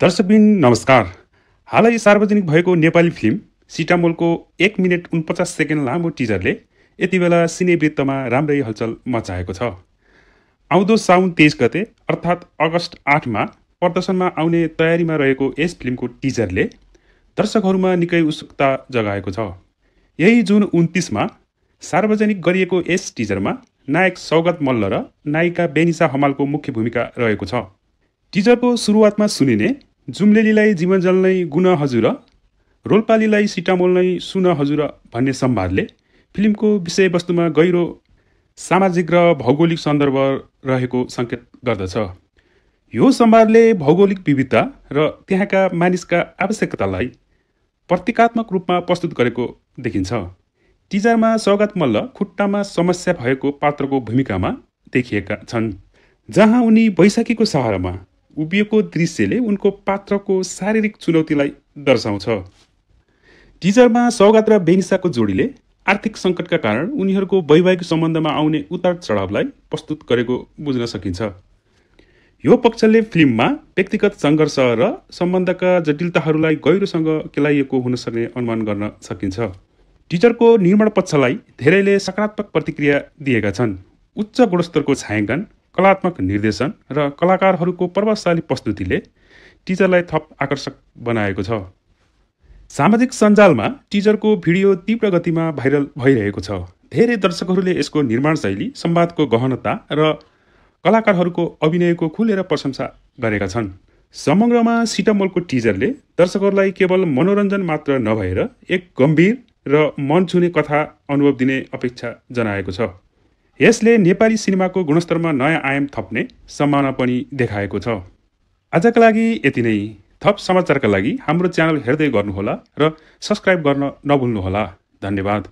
दर्शकबिन नमस्कार। हालै सार्वजनिक भएको नेपाली फिल्म सिटामोलको 1 मिनेट 49 सेकेन्ड लामो टिजरले यति बेला सिनेवृत्तमा राम्रै हलचल मचाएको छ। आउँदो साउन 23 गते अर्थात् अगस्त 8मा प्रदर्शनमा आउने तयारीमा रहेको यस फिल्मको टिजरले दर्शकहरूमा निकै उत्सुकता जगाएको छ। यही जुन 29मा सार्वजनिक गरिएको यस टिजरमा नायक सौगत मल्ल र नायिका बेनिसा हमालको मुख्य भूमिका रहेको छ। टिजरको सुरुवातमा सुनिने जुम्लेलीलाई जीवन जल्नै गुण हजुर, रोल्पालीलाई सिटामोल नै सुन हजुर भन्ने संवादले फिल्मको विषयवस्तुमा गहिरो सामाजिक र भौगोलिक सन्दर्भ रहेको सङ्केत गर्दछ। यो संवादले भौगोलिक विविधता र त्यहाँका मानिसका आवश्यकतालाई प्रतीकात्मक रूपमा प्रस्तुत गरेको देखिन्छ। टिजरमा सौगत मल्ल खुट्टामा समस्या भएको पात्रको भूमिकामा देखिएका छन्, जहाँ उनी बैशाखीको सहारामा उभिएको दृश्यले उनको पात्रको शारीरिक चुनौतीलाई दर्शाउँछ। टिजरमा सौगात र बेनिसाको जोडीले आर्थिक सङ्कटका कारण उनीहरूको वैवाहिक सम्बन्धमा आउने उतार चढावलाई प्रस्तुत गरेको बुझ्न सकिन्छ। यो पक्षले फिल्ममा व्यक्तिगत सङ्घर्ष र सम्बन्धका जटिलताहरूलाई गहिरोसँग केलाइएको हुन सक्ने अनुमान गर्न सकिन्छ। टिजरको निर्माण पक्षलाई धेरैले सकारात्मक प्रतिक्रिया दिएका छन्। उच्च गुणस्तरको छायाङ्कन, कलात्मक निर्देशन र कलाकारहरूको प्रभावशाली प्रस्तुतिले टिजरलाई थप आकर्षक बनाएको छ। सामाजिक सञ्जालमा टिजरको भिडियो तीव्र गतिमा भाइरल भइरहेको छ। धेरै दर्शकहरूले यसको निर्माण शैली, संवादको गहनता र कलाकारहरूको अभिनयको खुलेर प्रशंसा गरेका छन्। समग्रमा सिटामोलको टिजरले दर्शकहरूलाई केवल मनोरञ्जन मात्र नभएर एक गम्भीर र मन छुने कथा अनुभव दिने अपेक्षा जनाएको छ। यसले नेपाली सिनेमाको गुणस्तरमा नयाँ आयाम थप्ने सम्भावना पनि देखाएको छ। आजका लागि यति नै। थप समाचारका लागि हाम्रो च्यानल हेर्दै गर्नुहोला र सब्स्क्राइब गर्न नभुल्नुहोला। धन्यवाद।